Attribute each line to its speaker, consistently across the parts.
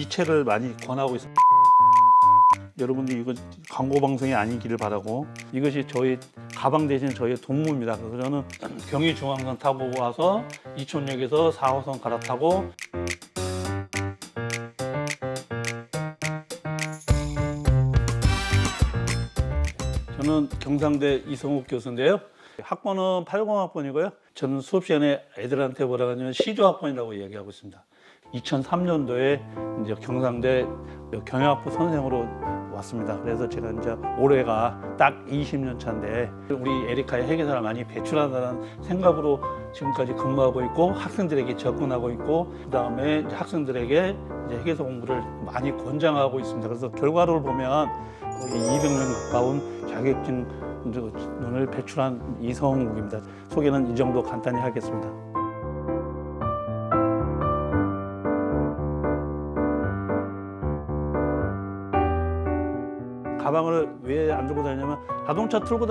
Speaker 1: 이 책을 많이 권하고 있습니다. 여러분들 이거 광고 방송이 아니기를 바라고, 이것이 저희 가방 대신 저희의 동무입니다. 그래서 저는 경의중앙선 타고 와서 이촌역에서 4호선 갈아타고 저는 경상대 이성욱 교수인데요. 학번은 80학번이고요. 저는 수업 시간에 애들한테 뭐라고 하냐면 시조학번이라고 얘기하고 있습니다. 2003년도에 이제 경상대 경영학부 선생으로 왔습니다. 그래서 제가 이제 올해가 딱 20년 차인데 우리 에리카의 회계사를 많이 배출한다는 생각으로 지금까지 근무하고 있고 학생들에게 접근하고 있고, 그다음에 이제 학생들에게 이제 회계사 공부를 많이 권장하고 있습니다. 그래서 결과를 보면 거의 200명 가까운 자격증을 배출한 이성욱입니다. 소개는 이 정도 간단히 하겠습니다. 가방을 왜 안 들고 다니냐면, 자동차 틀고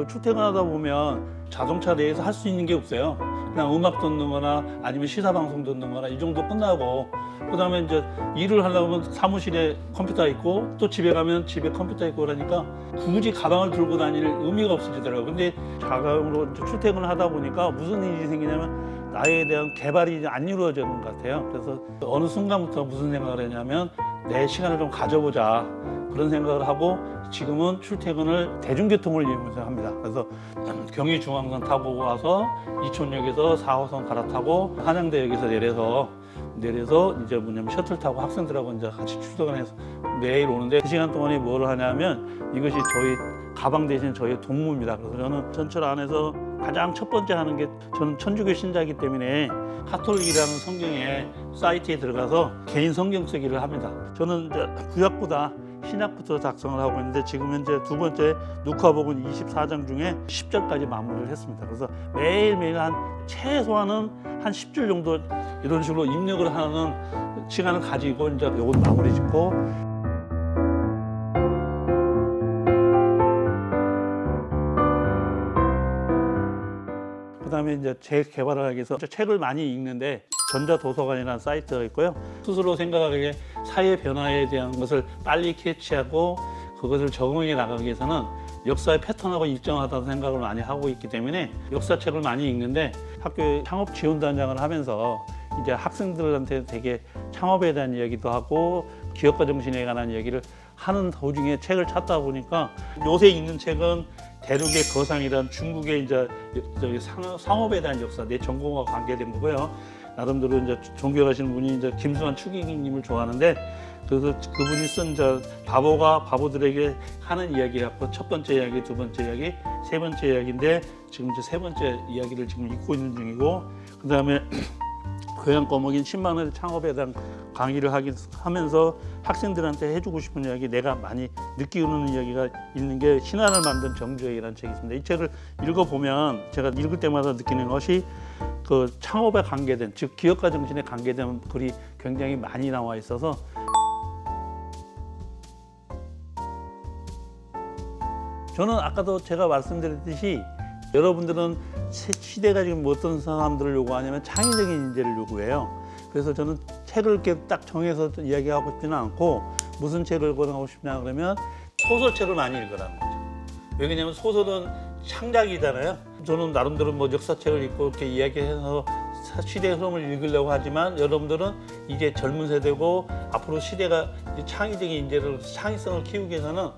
Speaker 1: 출퇴근하다 보면 자동차 내에서 할 수 있는 게 없어요. 그냥 음악 듣는 거나 아니면 시사 방송 듣는 거나 이 정도 끝나고, 그다음에 이제 일을 하려면 사무실에 컴퓨터 있고 또 집에 가면 집에 컴퓨터 있고 그러니까 굳이 가방을 들고 다닐 의미가 없어지더라고요. 근데 자가용으로 출퇴근을 하다 보니까 무슨 일이 생기냐면 나에 대한 개발이 이제 안 이루어지는 것 같아요. 그래서 어느 순간부터 무슨 생각을 했냐면 내 시간을 좀 가져보자, 그런 생각을 하고 지금은 출퇴근을 대중교통을 이용해서 합니다. 그래서 경의중앙선 타고 와서 이촌역에서 4호선 갈아타고 한양대역에서 내려서 이제 뭐냐면 셔틀 타고 학생들하고 이제 같이 출퇴근해서 매일 오는데, 그 시간 동안에 뭘 하냐면 이것이 저희 가방 대신 저희 동무입니다. 그래서 저는 전철 안에서 가장 첫 번째 하는 게, 저는 천주교 신자이기 때문에 카톨릭이라는 성경의 사이트에 들어가서 개인 성경 쓰기를 합니다. 저는 이제 구약보다 신약부터 작성을 하고 있는데 지금 현재 두 번째 누가복음 24장 중에 10절까지 마무리를 했습니다. 그래서 매일매일 최소한은 한 10줄 정도 이런 식으로 입력을 하는 시간을 가지고 이제 요건 마무리 짓고, 그다음에 이제 재개발을 하기 위해서 책을 많이 읽는데 전자도서관이라는 사이트가 있고요. 스스로 생각하기에 사회 변화에 대한 것을 빨리 캐치하고 그것을 적응해 나가기 위해서는 역사의 패턴하고 일정하다는 생각을 많이 하고 있기 때문에 역사책을 많이 읽는데, 학교에 창업 지원단장을 하면서 이제 학생들한테 되게 창업에 대한 이야기도 하고 기업가 정신에 관한 얘기를 하는 도중에 책을 찾다 보니까 요새 읽는 책은 대륙의 거상이란 중국의 이제 상업에 대한 역사, 내 전공과 관계된 거고요. 나름대로 이제 존경하시는 분이 이제 김수환 추기경님을 좋아하는데, 그래서 그분이 쓴 바보가 바보들에게 하는 이야기 갖고 첫 번째 이야기, 두 번째 이야기, 세 번째 이야기인데 지금 이제 세 번째 이야기를 지금 읽고 있는 중이고, 그 다음에 교양 과목인 10만 원의 창업에 대한 강의를 하면서 학생들한테 해주고 싶은 이야기, 내가 많이 느끼는 이야기가 있는 게 신화를 만든 정주행이라는 책이 있습니다. 이 책을 읽어보면 제가 읽을 때마다 느끼는 것이 그 창업에 관계된, 즉 기업가 정신에 관계된 글이 굉장히 많이 나와 있어서 저는 아까도 제가 말씀드렸듯이 여러분들은 시대가 지금 어떤 사람들을 요구하냐면 창의적인 인재를 요구해요. 그래서 저는 책을 이렇게 딱 정해서 이야기하고 싶지는 않고, 무슨 책을 권하고 싶냐 그러면 소설책을 많이 읽으라는 거죠. 왜냐면 소설은 창작이잖아요. 저는 나름대로 뭐 역사책을 읽고 이렇게 이야기해서 시대의 흐름을 읽으려고 하지만, 여러분들은 이제 젊은 세대고 앞으로 시대가 창의적인 인재를, 창의성을 키우기 위해서는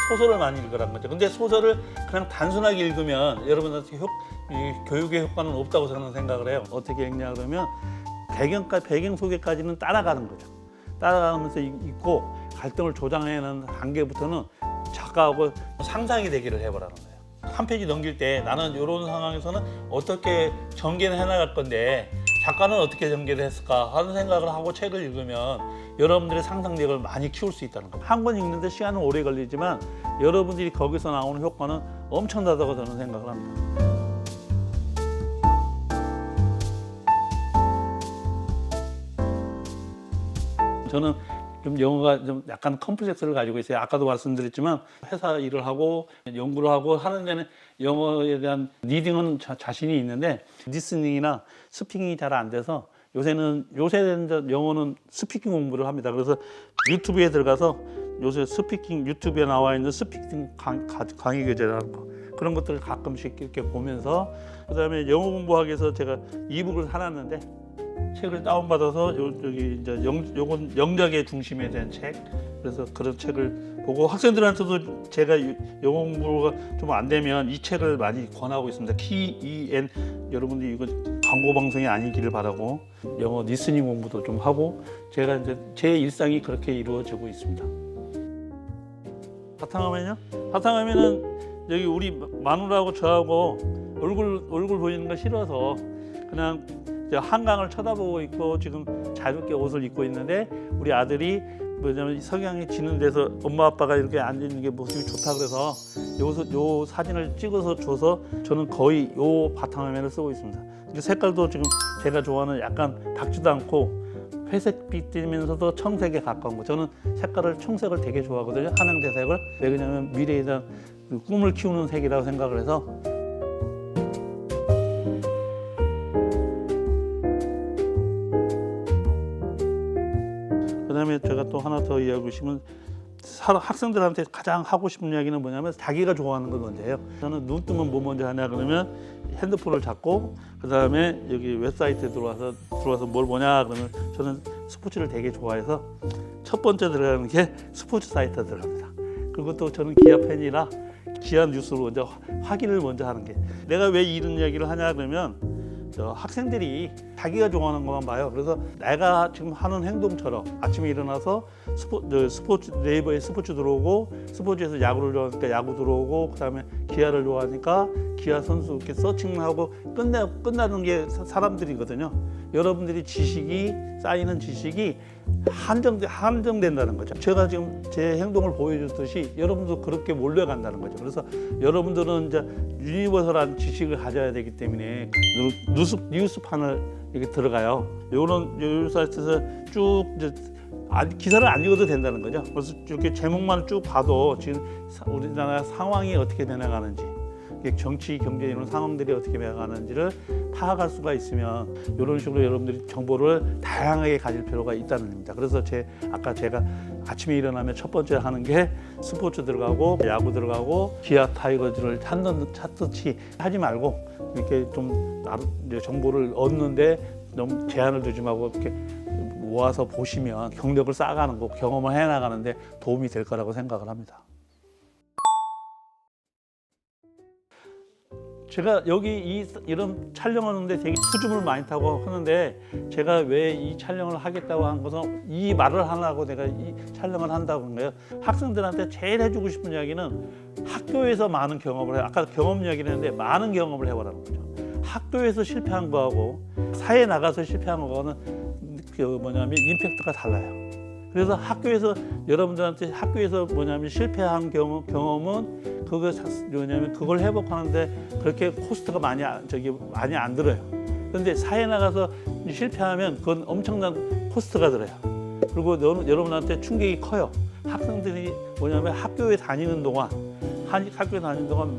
Speaker 1: 소설을 많이 읽으라는 거죠. 근데 소설을 그냥 단순하게 읽으면 여러분한테 교육의 효과는 없다고 저는 생각을 해요. 어떻게 읽냐 그러면 배경 소개까지는 따라가는 거죠. 따라가면서 읽고 갈등을 조장하는 단계부터는 작가하고 상상이 되기를 해보라는 거예요. 한 페이지 넘길 때 나는 이런 상황에서는 어떻게 전개를 해나갈 건데 작가는 어떻게 전개를 했을까 하는 생각을 하고 책을 읽으면 여러분들의 상상력을 많이 키울 수 있다는 거예요. 한 권 읽는데 시간은 오래 걸리지만 여러분들이 거기서 나오는 효과는 엄청나다고 저는 생각을 합니다. 저는 좀 영어가 좀 약간 컴플렉스를 가지고 있어요. 아까도 말씀드렸지만 회사 일을 하고 연구를 하고 하는 데는 영어에 대한 리딩은 자신이 있는데 리스닝이나 스피킹이 잘 안 돼서 요새는 이제 영어는 스피킹 공부를 합니다. 그래서 유튜브에 들어가서 요새 스피킹 유튜브에 나와 있는 스피킹 강의 교재라는 거 그런 것들을 가끔씩 이렇게 보면서 그다음에 영어 공부하기 위해서 제가 이북을 사놨는데 책을 다운받아서 여기 이제 요건 영작의 중심에 대한 책 그래서 그런 책을 보고 학생들한테도 제가 영어 공부가 좀 안 되면 이 책을 많이 권하고 있습니다. KEN 여러분들이 이거 광고 방송이 아니기를 바라고 영어 리스닝 공부도 좀 하고 제가 이제 제 일상이 그렇게 이루어지고 있습니다. 바탕화면은 여기 우리 마누라하고 저하고 얼굴 보이는 거 싫어서 그냥 한강을 쳐다보고 있고 지금 자유롭게 옷을 입고 있는데 우리 아들이 뭐냐면 석양이 지는 데서 엄마 아빠가 이렇게 앉아 있는 게 모습이 좋다 그래서 요 사진을 찍어서 줘서 저는 거의 요 바탕화면을 쓰고 있습니다. 색깔도 지금 제가 좋아하는 약간 밝지도 않고 회색빛이면서도 청색에 가까운 거. 저는 색깔을 청색을 되게 좋아하거든요. 한양대색을. 왜 그러냐면 미래에 대한 꿈을 키우는 색이라고 생각을 해서 그다음에 제가 또 하나 더 이야기하고 싶으면 학생들한테 가장 하고 싶은 이야기는 뭐냐면 자기가 좋아하는 걸 먼저 해요. 저는 눈 뜨면 뭐 먼저 하냐 그러면 핸드폰을 잡고 그다음에 여기 웹사이트에 들어와서 뭘 보냐 그러면 저는 스포츠를 되게 좋아해서 첫 번째 들어가는 게 스포츠 사이트에 들어갑니다. 그리고 또 저는 기아 팬이라 기아 뉴스를 먼저 확인을 먼저 하는 게 내가 왜 이런 이야기를 하냐 그러면 학생들이 자기가 좋아하는 것만 봐요. 그래서 내가 지금 하는 행동처럼 아침에 일어나서 스포츠 네이버에 스포츠 들어오고 스포츠에서 야구를 좋아하니까 야구 들어오고 그다음에 기아를 좋아하니까 기아 선수 이렇게 서칭하고 끝나는 게 사람들이거든요. 여러분들이 쌓이는 지식이 한정된다는 거죠. 제가 지금 제 행동을 보여줬듯이 여러분도 그렇게 몰려간다는 거죠. 그래서 여러분들은 이제 유니버설한 지식을 가져야 되기 때문에 뉴스판을 이렇게 들어가요. 요런 사이트에서 쭉 이제 기사를 안 읽어도 된다는 거죠. 그래서 이렇게 제목만 쭉 봐도 지금 우리나라 상황이 어떻게 변해가는지 정치, 경제 이런 상황들이 어떻게 변해가는지를 파악할 수가 있으면 이런 식으로 여러분들이 정보를 다양하게 가질 필요가 있다는 겁니다. 그래서 아까 제가 아침에 일어나면 첫 번째 하는 게 스포츠 들어가고 야구 들어가고 기아 타이거즈를 찾듯이 하지 말고 이렇게 좀 정보를 얻는데 너무 제한을 두지 말고 이렇게 모아서 보시면 경력을 쌓아가는 거, 경험을 해나가는데 도움이 될 거라고 생각을 합니다. 제가 여기 이런 촬영하는데 되게 수줍음을 많이 타고 하는데 제가 왜 이 촬영을 하겠다고 한 것은 이 말을 하려고 내가 이 촬영을 한다고 한 거예요. 학생들한테 제일 해주고 싶은 이야기는 학교에서 많은 경험을 해요. 아까 경험 이야기를 했는데 많은 경험을 해보라는 거죠. 학교에서 실패한 거하고 사회에 나가서 실패한 거는 뭐냐면 임팩트가 달라요. 그래서 여러분들한테 학교에서 실패한 경험은 그걸 회복하는데 그렇게 코스트가 많이 안 들어요. 그런데 사회에 나가서 실패하면 그건 엄청난 코스트가 들어요. 그리고 여러분한테 충격이 커요. 학생들이 학교에 다니는 동안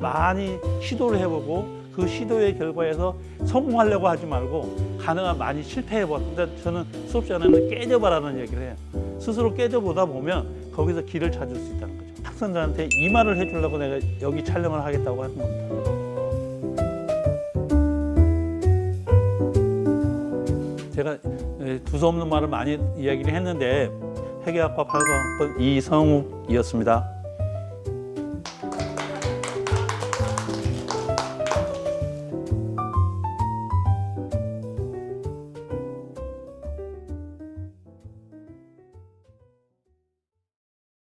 Speaker 1: 많이 시도를 해보고 그 시도의 결과에서 성공하려고 하지 말고 가능한 많이 실패해봐. 근데 저는 수업 시간에는 깨져봐라는 얘기를 해요. 스스로 깨져보다 보면 거기서 길을 찾을 수 있다는 거죠. 학생들한테 이 말을 해주려고 내가 여기 촬영을 하겠다고 하는 겁니다. 제가 두서없는 말을 많이 이야기를 했는데 회계학과 8학번 이성욱이었습니다.